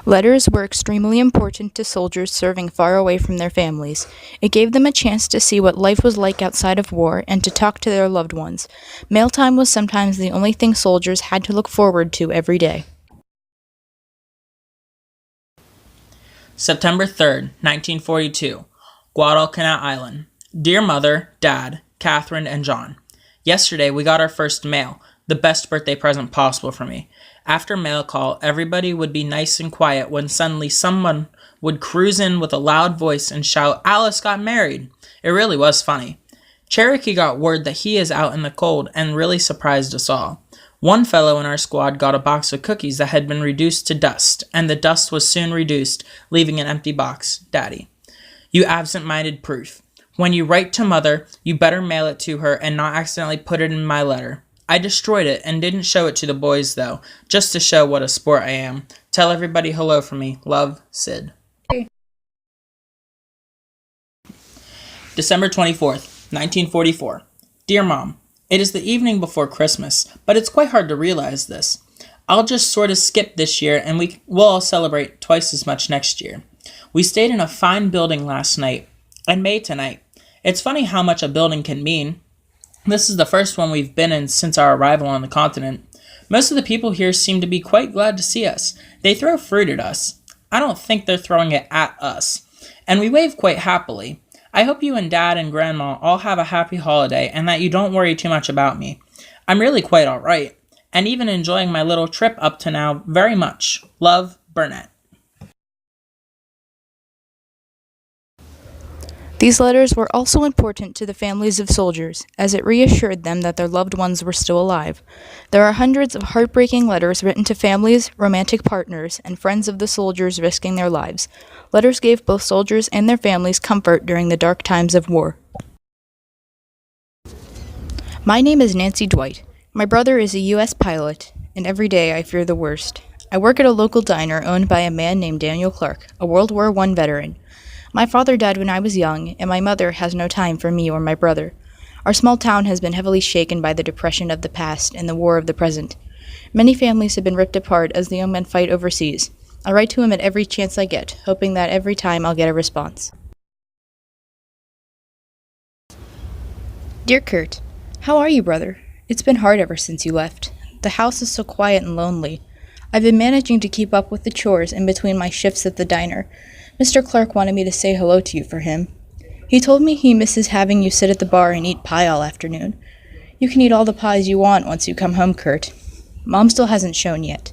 Letters were extremely important to soldiers serving far away from their families. It gave them a chance to see what life was like outside of war and to talk to their loved ones. Mail time was sometimes the only thing soldiers had to look forward to every day. September 3rd, 1942, Guadalcanal Island. Dear Mother, Dad, Catherine, and John, yesterday we got our first mail, the best birthday present possible for me. After mail call, everybody would be nice and quiet when suddenly someone would cruise in with a loud voice and shout, "Alice got married." It really was funny. Cherokee got word that he is out in the cold and really surprised us all. One fellow in our squad got a box of cookies that had been reduced to dust, and the dust was soon reduced, leaving an empty box. Daddy, you absent-minded proof. When you write to Mother, you better mail it to her and not accidentally put it in my letter. I destroyed it and didn't show it to the boys, though, just to show what a sport I am. Tell everybody hello from me. Love, Sid. December 24th, 1944. Dear Mom, it is the evening before Christmas, but it's quite hard to realize this. I'll just sort of skip this year and we'll all celebrate twice as much next year. We stayed in a fine building last night and May tonight. It's funny how much a building can mean. This is the first one we've been in since our arrival on the continent. Most of the people here seem to be quite glad to see us. They throw fruit at us. I don't think they're throwing it at us. And we wave quite happily. I hope you and Dad and Grandma all have a happy holiday and that you don't worry too much about me. I'm really quite all right, and even enjoying my little trip up to now very much. Love, Burnett. These letters were also important to the families of soldiers, as it reassured them that their loved ones were still alive. There are hundreds of heartbreaking letters written to families, romantic partners, and friends of the soldiers risking their lives. Letters gave both soldiers and their families comfort during the dark times of war. My name is Nancy Dwight. My brother is a U.S. pilot, and every day I fear the worst. I work at a local diner owned by a man named Daniel Clark, a World War I veteran. My father died when I was young, and my mother has no time for me or my brother. Our small town has been heavily shaken by the depression of the past and the war of the present. Many families have been ripped apart as the young men fight overseas. I write to him at every chance I get, hoping that every time I'll get a response. Dear Kurt, how are you, brother? It's been hard ever since you left. The house is so quiet and lonely. I've been managing to keep up with the chores in between my shifts at the diner. Mr. Clark wanted me to say hello to you for him. He told me he misses having you sit at the bar and eat pie all afternoon. You can eat all the pies you want once you come home, Kurt. Mom still hasn't shown yet.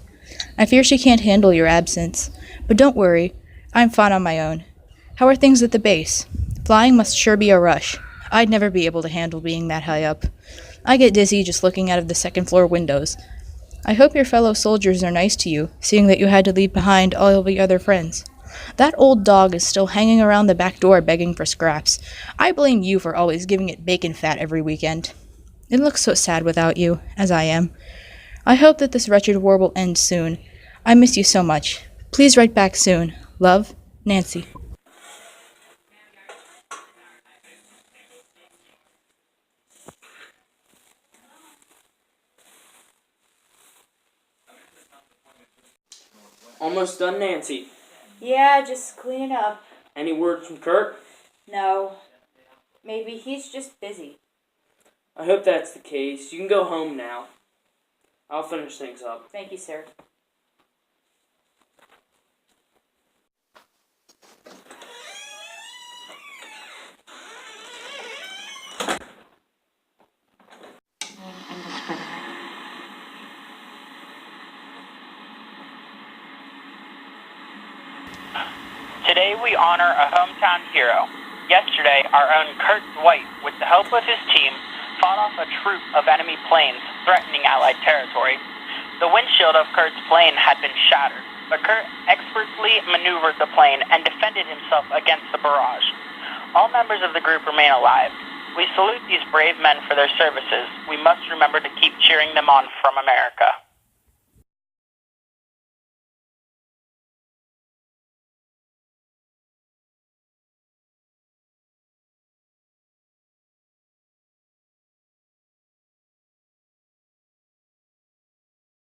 I fear she can't handle your absence, but don't worry, I'm fine on my own. How are things at the base? Flying must sure be a rush. I'd never be able to handle being that high up. I get dizzy just looking out of the second-floor windows. I hope your fellow soldiers are nice to you, seeing that you had to leave behind all of your other friends. That old dog is still hanging around the back door begging for scraps. I blame you for always giving it bacon fat every weekend. It looks so sad without you, as I am. I hope that this wretched war will end soon. I miss you so much. Please write back soon. Love, Nancy. Almost done, Nancy. Yeah, just clean up. Any word from Kurt? No. Maybe he's just busy. I hope that's the case. You can go home now. I'll finish things up. Thank you, sir. Today we honor a hometown hero. Yesterday, our own Kurt Dwight, with the help of his team, fought off a troop of enemy planes threatening Allied territory. The windshield of Kurt's plane had been shattered, but Kurt expertly maneuvered the plane and defended himself against the barrage. All members of the group remain alive. We salute these brave men for their services. We must remember to keep cheering them on from America.